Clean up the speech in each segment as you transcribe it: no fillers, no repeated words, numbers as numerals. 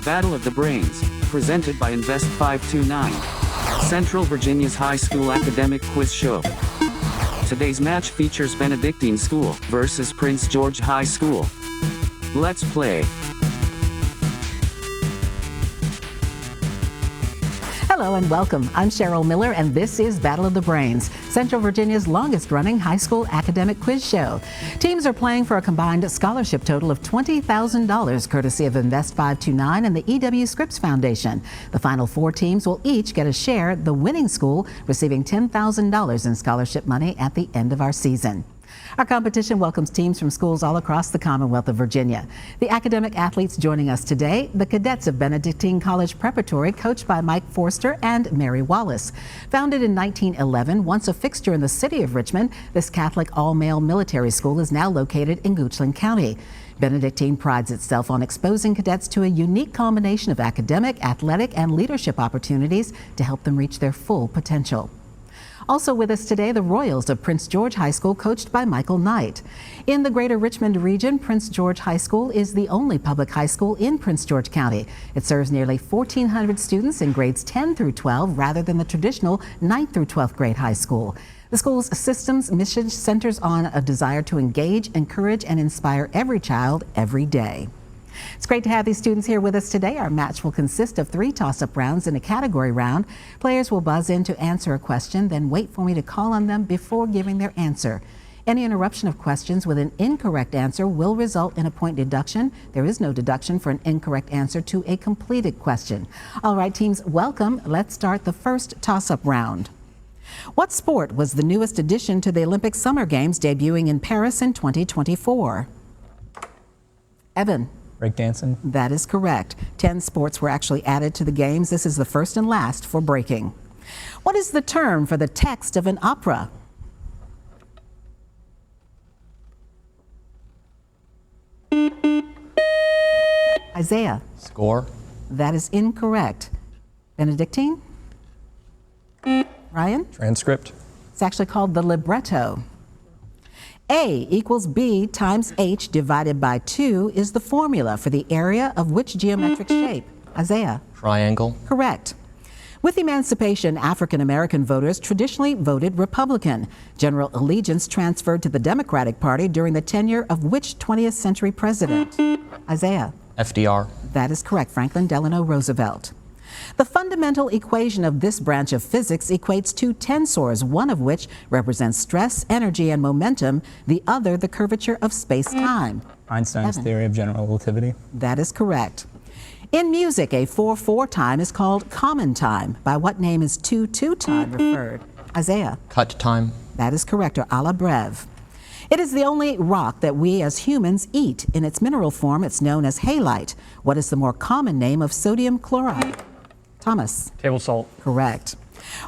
Battle of the Brains, presented by Invest 529. Central Virginia's high school academic quiz show. Today's match features Benedictine School versus Prince George High School. Let's play. Hello and welcome. I'm Cheryl Miller and this is Battle of the Brains, Central Virginia's longest-running high school academic quiz show. Teams are playing for a combined scholarship total of $20,000 courtesy of Invest 529 and the E.W. Scripps Foundation. The final four teams will each get a share, the winning school receiving $10,000 in scholarship money at the end of our season. Our competition welcomes teams from schools all across the Commonwealth of Virginia. The academic athletes joining us today, the cadets of Benedictine College Preparatory, coached by Mike Forster and Mary Wallace. Founded in 1911, once a fixture in the city of Richmond, this Catholic all-male military school is now located in Goochland County. Benedictine prides itself on exposing cadets to a unique combination of academic, athletic, and leadership opportunities to help them reach their full potential. Also with us today, the Royals of Prince George High School, coached by Michael Knight. In the greater Richmond region, Prince George High School is the only public high school in Prince George County. It serves nearly 1,400 students in grades 10 through 12 rather than the traditional 9th through 12th grade high school. The school's systems mission centers on a desire to engage, encourage, and inspire every child every day. It's great to have these students here with us today. Our match will consist of 3 toss-up rounds and a category round. Players will buzz in to answer a question, then wait for me to call on them before giving their answer. Any interruption of questions with an incorrect answer will result in a point deduction. There is no deduction for an incorrect answer to a completed question. All right, teams, welcome. Let's start the first toss-up round. What sport was the newest addition to the Olympic Summer Games debuting in Paris in 2024? Evan. Breakdancing. That is correct. 10 sports were actually added to the games. This is the first and last for breaking. What is the term for the text of an opera? Isaiah. Score. That is incorrect. Benedictine? Ryan? Transcript. It's actually called the libretto. A equals B times H divided by 2 is the formula for the area of which geometric shape? Isaiah? Triangle. Correct. With emancipation, African American voters traditionally voted Republican. General allegiance transferred to the Democratic Party during the tenure of which 20th century president? Isaiah? FDR. That is correct, Franklin Delano Roosevelt. The fundamental equation of this branch of physics equates two tensors, one of which represents stress, energy, and momentum, the other the curvature of space-time. Einstein's theory of general relativity. That is correct. In music, a 4/4 time is called common time. By what name is 2/2 time referred? Isaiah? Cut time. That is correct, or à la brève. It is the only rock that we as humans eat. In its mineral form, it's known as halite. What is the more common name of sodium chloride? Thomas? Table salt. Correct.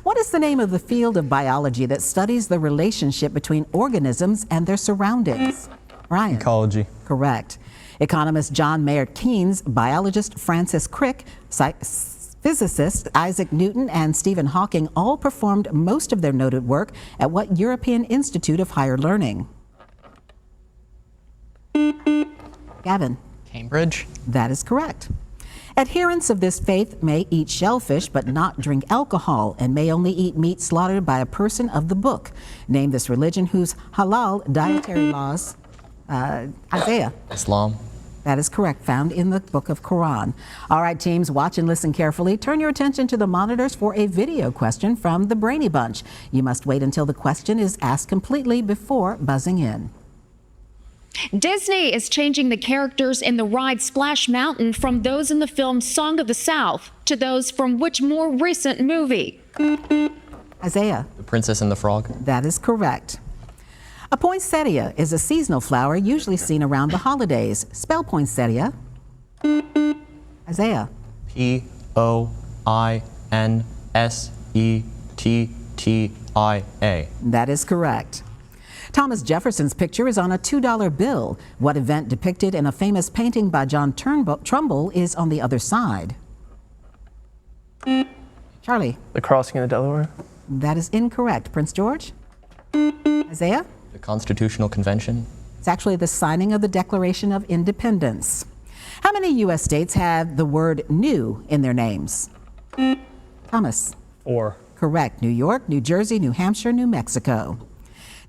What is the name of the field of biology that studies the relationship between organisms and their surroundings? Ryan? Ecology. Correct. Economist John Maynard Keynes, biologist Francis Crick, physicist Isaac Newton, and Stephen Hawking all performed most of their noted work at what European Institute of Higher Learning? Gavin? Cambridge. That is correct. Adherents of this faith may eat shellfish but not drink alcohol, and may only eat meat slaughtered by a person of the book. Name this religion whose halal dietary laws, Isaiah. Islam. That is correct, found in the book of Quran. All right, teams, watch and listen carefully. Turn your attention to the monitors for a video question from the Brainy Bunch. You must wait until the question is asked completely before buzzing in. Disney is changing the characters in the ride Splash Mountain from those in the film Song of the South to those from which more recent movie? Isaiah. The Princess and the Frog. That is correct. A poinsettia is a seasonal flower usually seen around the holidays. Spell poinsettia. Isaiah. Poinsettia. That is correct. Thomas Jefferson's picture is on a $2 bill. What event depicted in a famous painting by John Trumbull is on the other side? Charlie. The crossing of the Delaware. That is incorrect. Prince George? Isaiah? The Constitutional Convention. It's actually the signing of the Declaration of Independence. How many U.S. states have the word new in their names? Thomas. 4. Correct. New York, New Jersey, New Hampshire, New Mexico.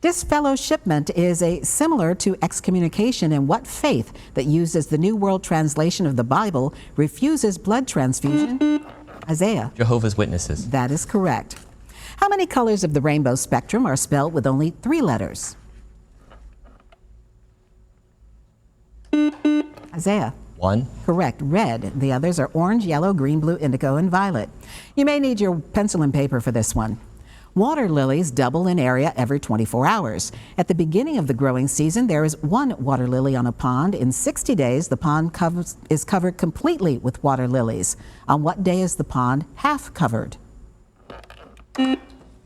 Disfellowshipment is similar to excommunication in what faith that uses the New World Translation of the Bible refuses blood transfusion? Isaiah. Jehovah's Witnesses. That is correct. How many colors of the rainbow spectrum are spelled with only 3 letters? Isaiah. 1. Correct. Red. The others are orange, yellow, green, blue, indigo, and violet. You may need your pencil and paper for this one. Water lilies double in area every 24 hours. At the beginning of the growing season, there is 1 water lily on a pond. In 60 days, the pond is covered completely with water lilies. On what day is the pond half covered? The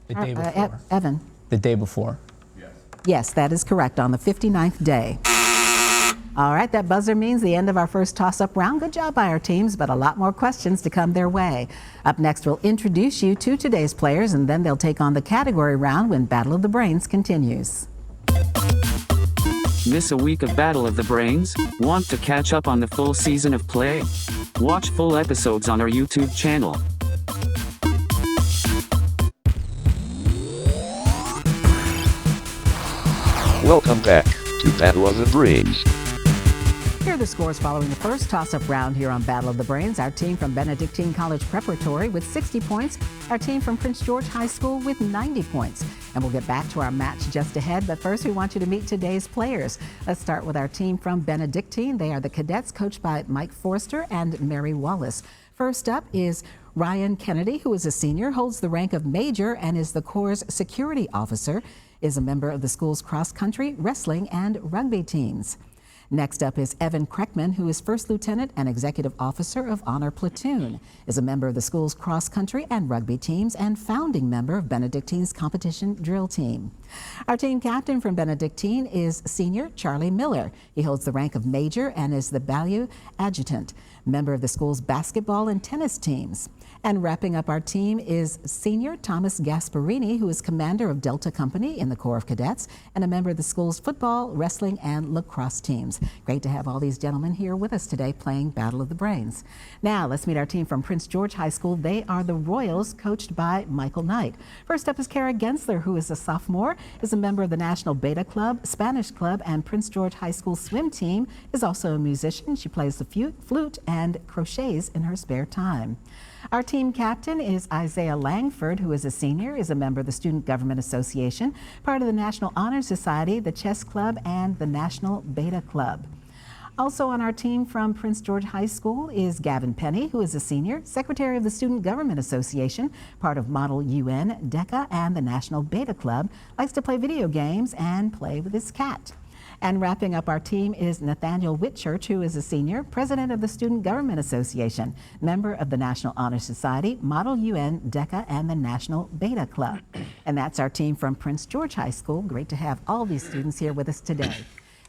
day before. Evan. The day before. Yes, that is correct, on the 59th day. All right, that buzzer means the end of our first toss-up round. Good job by our teams, but a lot more questions to come their way. Up next, we'll introduce you to today's players, and then they'll take on the category round when Battle of the Brains continues. Miss a week of Battle of the Brains? Want to catch up on the full season of play? Watch full episodes on our YouTube channel. Welcome back to Battle of the Brains. Here are the scores following the first toss-up round here on Battle of the Brains. Our team from Benedictine College Preparatory with 60 points. Our team from Prince George High School with 90 points. And we'll get back to our match just ahead. But first, we want you to meet today's players. Let's start with our team from Benedictine. They are the cadets coached by Mike Forster and Mary Wallace. First up is Ryan Kennedy, who is a senior, holds the rank of major, and is the Corps' security officer, is a member of the school's cross-country, wrestling, and rugby teams. Next up is Evan Kreckman, who is First Lieutenant and Executive Officer of Honor Platoon, is a member of the school's cross-country and rugby teams, and founding member of Benedictine's competition drill team. Our team captain from Benedictine is Senior Charlie Miller. He holds the rank of Major and is the Bayou Adjutant, member of the school's basketball and tennis teams. And wrapping up our team is Senior Thomas Gasparini, who is commander of Delta Company in the Corps of Cadets and a member of the school's football, wrestling, and lacrosse teams. Great to have all these gentlemen here with us today playing Battle of the Brains. Now, let's meet our team from Prince George High School. They are the Royals, coached by Michael Knight. First up is Kara Gensler, who is a sophomore, is a member of the National Beta Club, Spanish Club, and Prince George High School swim team, is also a musician. She plays the flute and crochets in her spare time. Our team captain is Isaiah Langford, who is a senior, is a member of the Student Government Association, part of the National Honor Society, the Chess Club, and the National Beta Club. Also on our team from Prince George High School is Gavin Penny, who is a senior, secretary of the Student Government Association, part of Model UN, DECA, and the National Beta Club, likes to play video games and play with his cat. And wrapping up our team is Nathaniel Whitchurch, who is a senior, president of the Student Government Association, member of the National Honor Society, Model UN, DECA, and the National Beta Club. And that's our team from Prince George High School. Great to have all these students here with us today.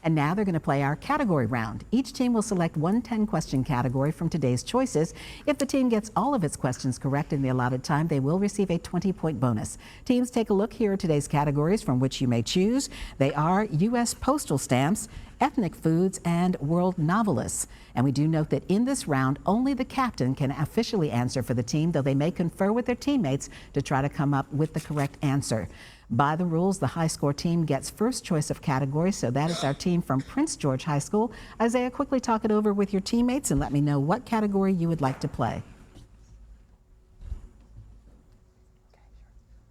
And now they're going to play our category round. Each team will select one 10-question category from today's choices. If the team gets all of its questions correct in the allotted time, they will receive a 20-point bonus. Teams, take a look. Here are today's categories from which you may choose. They are U.S. postal stamps, ethnic foods, and world novelists. And we do note that in this round, only the captain can officially answer for the team, though they may confer with their teammates to try to come up with the correct answer. By the rules, the high score team gets first choice of category, so that is our team from Prince George High School. Isaiah, quickly talk it over with your teammates and let me know what category you would like to play.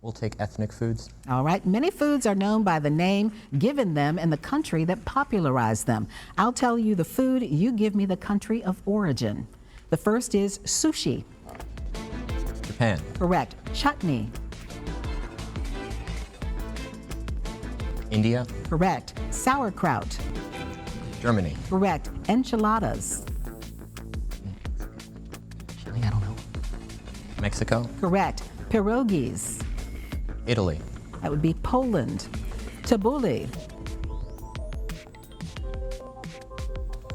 We'll take ethnic foods. All right. Many foods are known by the name given them in the country that popularized them. I'll tell you the food, you give me the country of origin. The first is sushi. Japan. Correct. Chutney. India. Correct. Sauerkraut. Germany. Correct. Enchiladas. I don't know. Mexico. Correct. Pierogies. Italy. That would be Poland. Tabbouleh.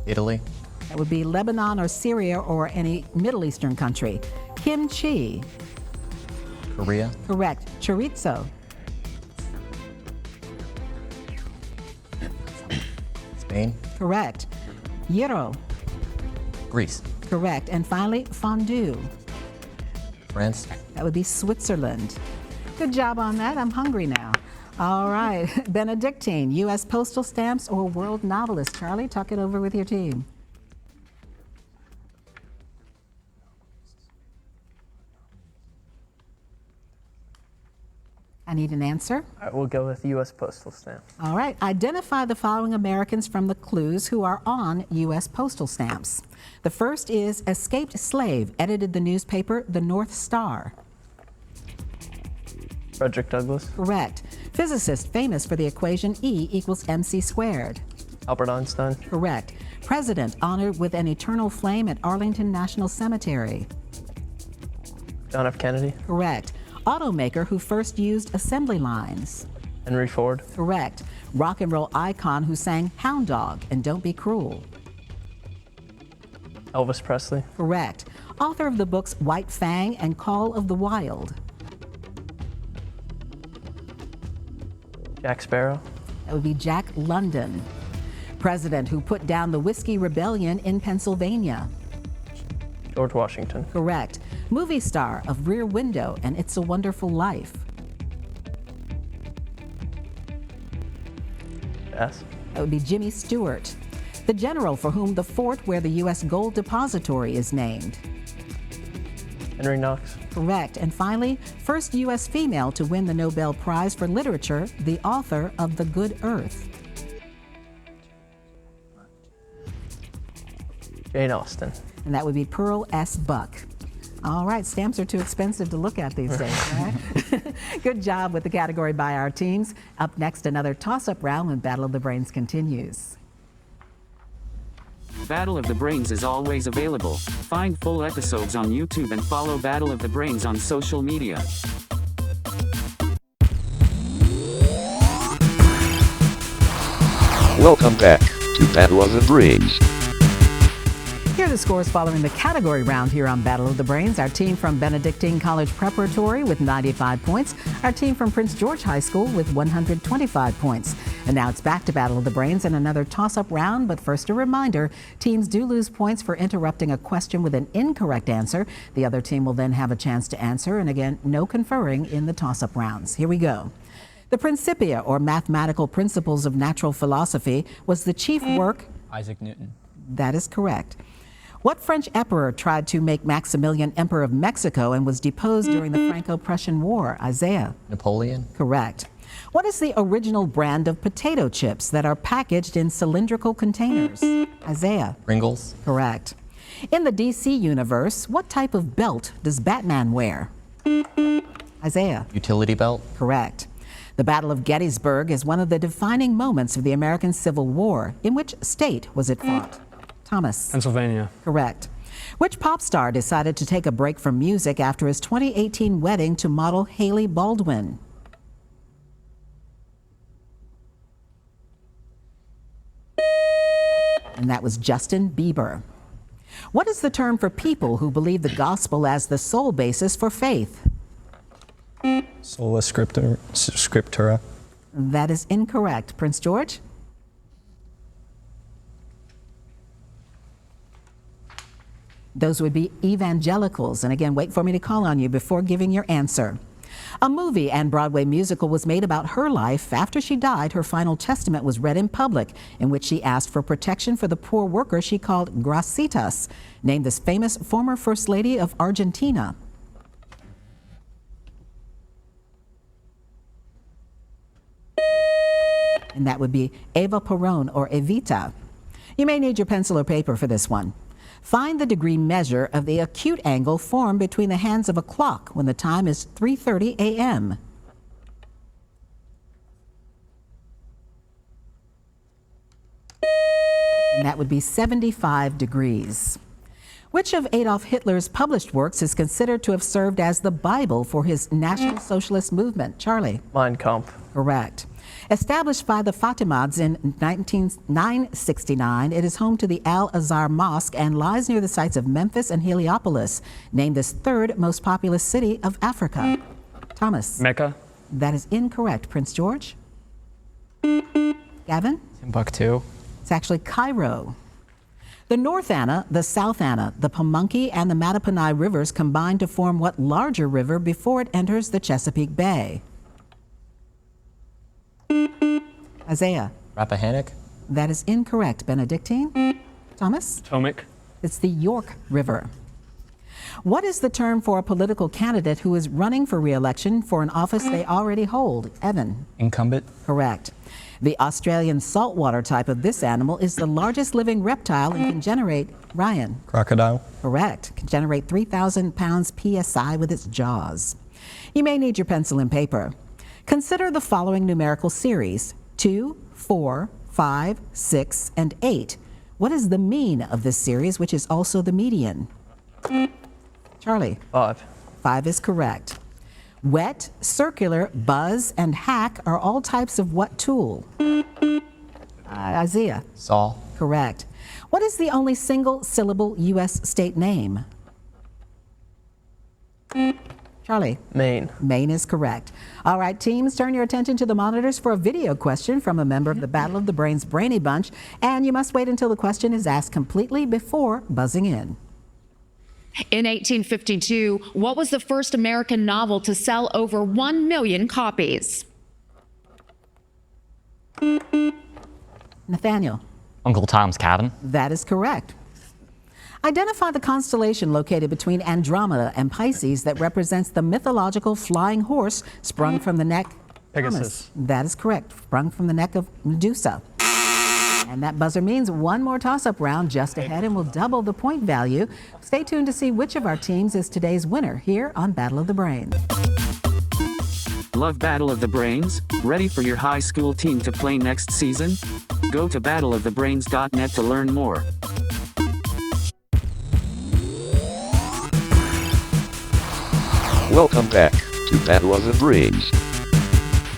Italy. That would be Lebanon or Syria or any Middle Eastern country. Kimchi. Korea. Correct. Chorizo. Spain. Correct. Gyro. Greece. Correct. And finally, fondue. France. That would be Switzerland. Good job on that. I'm hungry now. All right. Benedictine, U.S. postal stamps or world novelist? Charlie, talk it over with your team. I need an answer. All right, we'll go with U.S. postal stamp. All right. Identify the following Americans from the clues who are on U.S. postal stamps. The first is escaped slave, edited the newspaper The North Star. Frederick Douglass. Correct. Physicist famous for the equation E equals mc squared. Albert Einstein. Correct. President honored with an eternal flame at Arlington National Cemetery. John F. Kennedy. Correct. Automaker who first used assembly lines. Henry Ford. Correct. Rock and roll icon who sang Hound Dog and Don't Be Cruel. Elvis Presley. Correct. Author of the books White Fang and Call of the Wild. Jack Sparrow. That would be Jack London. President who put down the Whiskey Rebellion in Pennsylvania. George Washington. Correct. Movie star of Rear Window and It's a Wonderful Life. Pass. That would be Jimmy Stewart. The general for whom the fort where the U.S. Gold Depository is named. Henry Knox. Correct. And finally, first U.S. female to win the Nobel Prize for Literature, the author of The Good Earth. Jane Austen. And that would be Pearl S. Buck. All right, stamps are too expensive to look at these days, right? Good job with the category by our teams. Up next, another toss-up round when Battle of the Brains continues. Battle of the Brains is always available. Find full episodes on YouTube and follow Battle of the Brains on social media. Welcome back to Battle of the Brains. Here are the scores following the category round here on Battle of the Brains. Our team from Benedictine College Preparatory with 95 points. Our team from Prince George High School with 125 points. And now it's back to Battle of the Brains and another toss-up round. But first, a reminder, teams do lose points for interrupting a question with an incorrect answer. The other team will then have a chance to answer. And again, no conferring in the toss-up rounds. Here we go. The Principia, or Mathematical Principles of Natural Philosophy, was the chief work. Isaac Newton. That is correct. What French emperor tried to make Maximilian emperor of Mexico and was deposed during the Franco-Prussian War? Isaiah. Napoleon. Correct. What is the original brand of potato chips that are packaged in cylindrical containers? Isaiah. Pringles. Correct. In the DC universe, what type of belt does Batman wear? Isaiah. Utility belt. Correct. The Battle of Gettysburg is one of the defining moments of the American Civil War. In which state was it fought? Thomas. Pennsylvania. Correct. Which pop star decided to take a break from music after his 2018 wedding to model Hailey Baldwin? And that was Justin Bieber. What is the term for people who believe the gospel as the sole basis for faith? Sola Scriptura. That is incorrect. Prince George? Those would be evangelicals. And again, wait for me to call on you before giving your answer. A movie and Broadway musical was made about her life. After she died, her final testament was read in public, in which she asked for protection for the poor workers she called grasitas. Name this famous former First Lady of Argentina. And that would be Eva Perón, or Evita. You may need your pencil or paper for this one. Find the degree measure of the acute angle formed between the hands of a clock when the time is 3:30 a.m. And that would be 75 degrees. Which of Adolf Hitler's published works is considered to have served as the Bible for his National Socialist movement? Charlie? Mein Kampf. Correct. Established by the Fatimids in 969, it is home to the Al-Azhar Mosque and lies near the sites of Memphis and Heliopolis, named this third most populous city of Africa. Thomas? Mecca. That is incorrect. Prince George? Gavin? Timbuktu. It's actually Cairo. The North Anna, the South Anna, the Pamunkey, and the Mattaponi rivers combine to form what larger river before it enters the Chesapeake Bay? Isaiah. Rappahannock. That is incorrect. Benedictine? Thomas? Potomac. It's the York River. What is the term for a political candidate who is running for re-election for an office they already hold? Evan? Incumbent. Correct. The Australian saltwater type of this animal is the largest living reptile and can generate, Ryan? Crocodile. Correct. Can generate 3,000 pounds PSI with its jaws. You may need your pencil and paper. Consider the following numerical series: 2, 4, 5, 6, and 8. What is the mean of this series, which is also the median? Charlie? 5. 5 is correct. Wet, circular, buzz, and hack are all types of what tool? Isaiah? Saw. Correct. What is the only single-syllable U.S. state name? Charlie? Maine. Maine is correct. All right, teams, turn your attention to the monitors for a video question from a member of the Battle of the Brains Brainy Bunch, and you must wait until the question is asked completely before buzzing in. In 1852, what was the first American novel to sell over 1 million copies? Nathaniel? Uncle Tom's Cabin. That is correct. Identify the constellation located between Andromeda and Pisces that represents the mythological flying horse sprung from the neck. Pegasus. That is correct. Sprung from the neck of Medusa. And that buzzer means one more toss-up round just ahead and will double the point value. Stay tuned to see which of our teams is today's winner here on Battle of the Brains. Love Battle of the Brains? Ready for your high school team to play next season? Go to battleofthebrains.net to learn more. Welcome back to Battle of the Brains.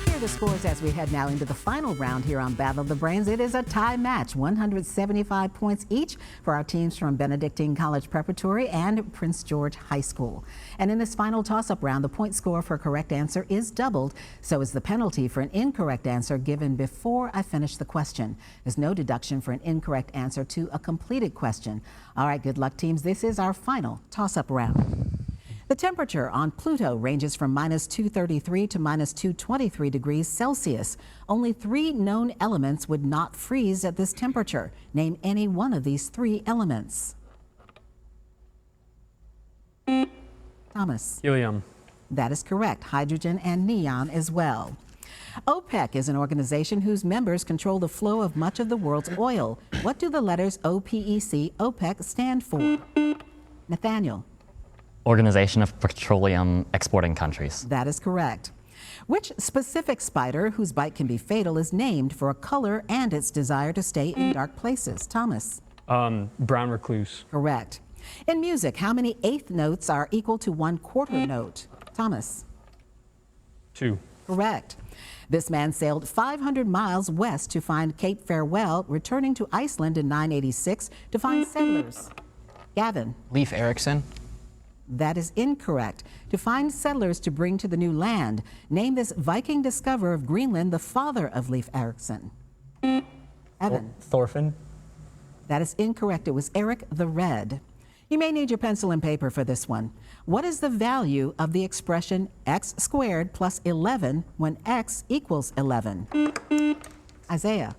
Here are the scores as we head now into the final round here on Battle of the Brains. It is a tie match, 175 points each for our teams from Benedictine College Preparatory and Prince George High School. And in this final toss-up round, the point score for a correct answer is doubled. So is the penalty for an incorrect answer given before I finish the question. There's no deduction for an incorrect answer to a completed question. All right, good luck, teams. This is our final toss-up round. The temperature on Pluto ranges from -233 to -223 degrees Celsius. Only 3 known elements would not freeze at this temperature. Name any one of these 3 elements. Thomas. Helium. That is correct. Hydrogen and neon as well. OPEC is an organization whose members control the flow of much of the world's oil. What do the letters OPEC, OPEC, stand for? Nathaniel. Organization of Petroleum Exporting Countries. That is correct. Which specific spider, whose bite can be fatal, is named for a color and its desire to stay in dark places? Thomas. Brown recluse. Correct. In music, how many eighth notes are equal to 1/4 note? Thomas. 2. Correct. This man sailed 500 miles west to find Cape Farewell, returning to Iceland in 986 to find settlers. Gavin. Leif Erikson. That is incorrect. To find settlers to bring to the new land. Name this Viking discoverer of Greenland, the father of Leif Erikson. Evan. Thorfinn. That is incorrect. It was Eric the Red. You may need your pencil and paper for this one. What is the value of the expression x squared plus 11 when x equals 11? Isaiah.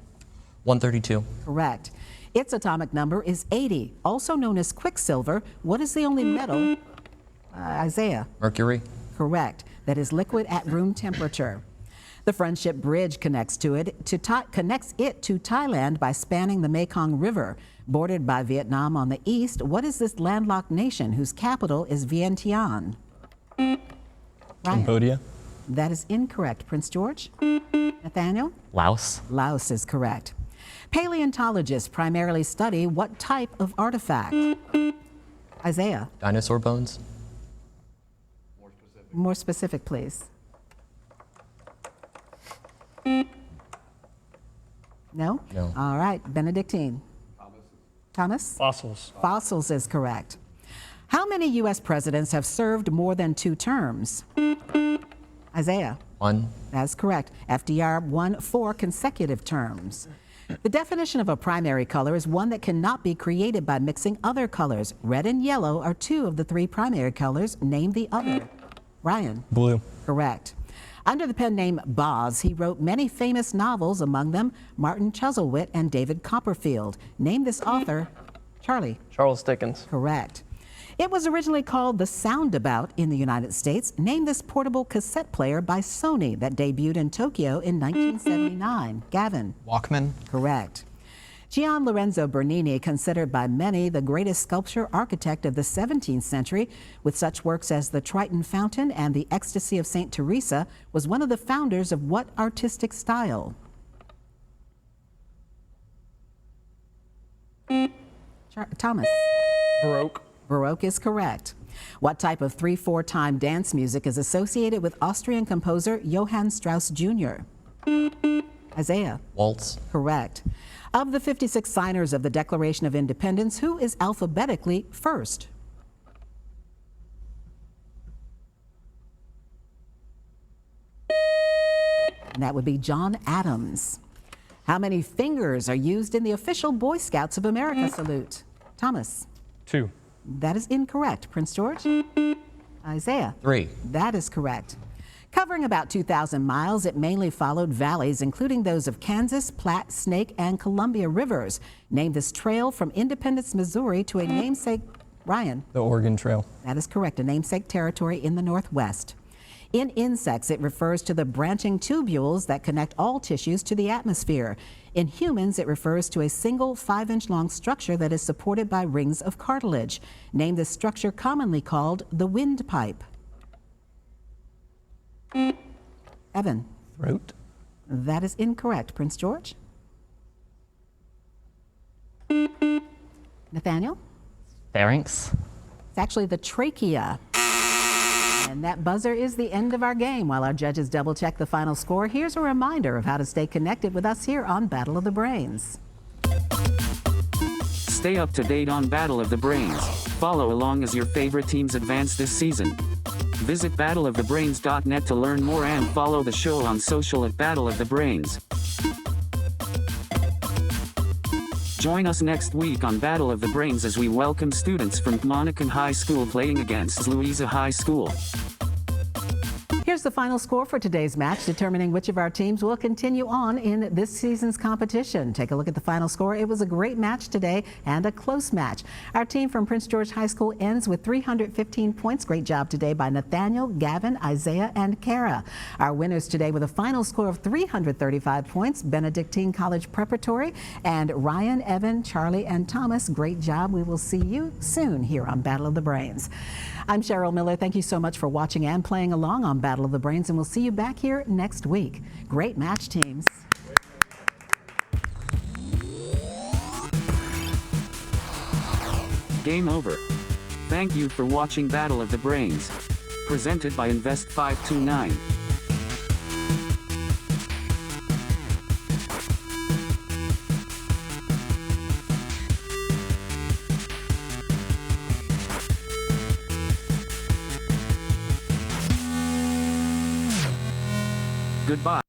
132. Correct. Its atomic number is 80, also known as quicksilver. What is the only metal? Isaiah. Mercury. Correct. That is liquid at room temperature. The Friendship Bridge connects it to Thailand by spanning the Mekong River. Bordered by Vietnam on the east, what is this landlocked nation whose capital is Vientiane? Ryan. Cambodia. That is incorrect. Prince George? Nathaniel? Laos. Laos is correct. Paleontologists primarily study what type of artifact? Isaiah. Dinosaur bones. More specific, please. No? No. All right. Benedictine. Thomas? Fossils. Fossils is correct. How many U.S. presidents have served more than 2 terms? Isaiah. 1. That's correct. FDR won 4 consecutive terms. The definition of a primary color is one that cannot be created by mixing other colors. Red and yellow are two of the three primary colors. Name the other. Ryan. Blue. Correct. Under the pen name Boz, he wrote many famous novels, among them Martin Chuzzlewit and David Copperfield. Name this author. Charlie. Charles Dickens. Correct. It was originally called the Soundabout in the United States. Name this portable cassette player by Sony that debuted in Tokyo in 1979. Gavin. Walkman. Correct. Gian Lorenzo Bernini, considered by many the greatest sculpture architect of the 17th century, with such works as the Triton Fountain and the Ecstasy of St. Teresa, was one of the founders of what artistic style? Thomas. Baroque. Baroque is correct. What type of 3/4 time dance music is associated with Austrian composer Johann Strauss Jr.? Isaiah. Waltz. Correct. Of the 56 signers of the Declaration of Independence, who is alphabetically first? And that would be John Adams. How many fingers are used in the official Boy Scouts of America salute? Thomas. 2. That is incorrect. Prince George? Isaiah? 3. That is correct. Covering about 2,000 miles, it mainly followed valleys, including those of Kansas, Platte, Snake, and Columbia rivers. Name this trail from Independence, Missouri to a namesake. Ryan? The Oregon Trail. That is correct, a namesake territory in the Northwest. In insects, it refers to the branching tubules that connect all tissues to the atmosphere. In humans, it refers to a single 5-inch long structure that is supported by rings of cartilage. Name this structure commonly called the windpipe. Evan. Throat. That is incorrect. Prince George? Nathaniel? Pharynx. It's actually the trachea. And that buzzer is the end of our game. While our judges double check the final score, here's a reminder of how to stay connected with us here on Battle of the Brains. Stay up to date on Battle of the Brains. Follow along as your favorite teams advance this season. Visit battleofthebrains.net to learn more and follow the show on social at Battle of the Brains. Join us next week on Battle of the Brains as we welcome students from Monacan High School playing against Louisa High School. Here's the final score for today's match, determining which of our teams will continue on in this season's competition. Take a look at the final score. It was a great match today and a close match. Our team from Prince George High School ends with 315 points. Great job today by Nathaniel, Gavin, Isaiah, and Kara. Our winners today with a final score of 335 points, Benedictine College Preparatory, and Ryan, Evan, Charlie, and Thomas. Great job. We will see you soon here on Battle of the Brains. I'm Cheryl Miller. Thank you so much for watching and playing along on Battle of the Brains, and we'll see you back here next week. Great match, teams. Game over. Thank you for watching Battle of the Brains. Presented by Invest 529. Goodbye.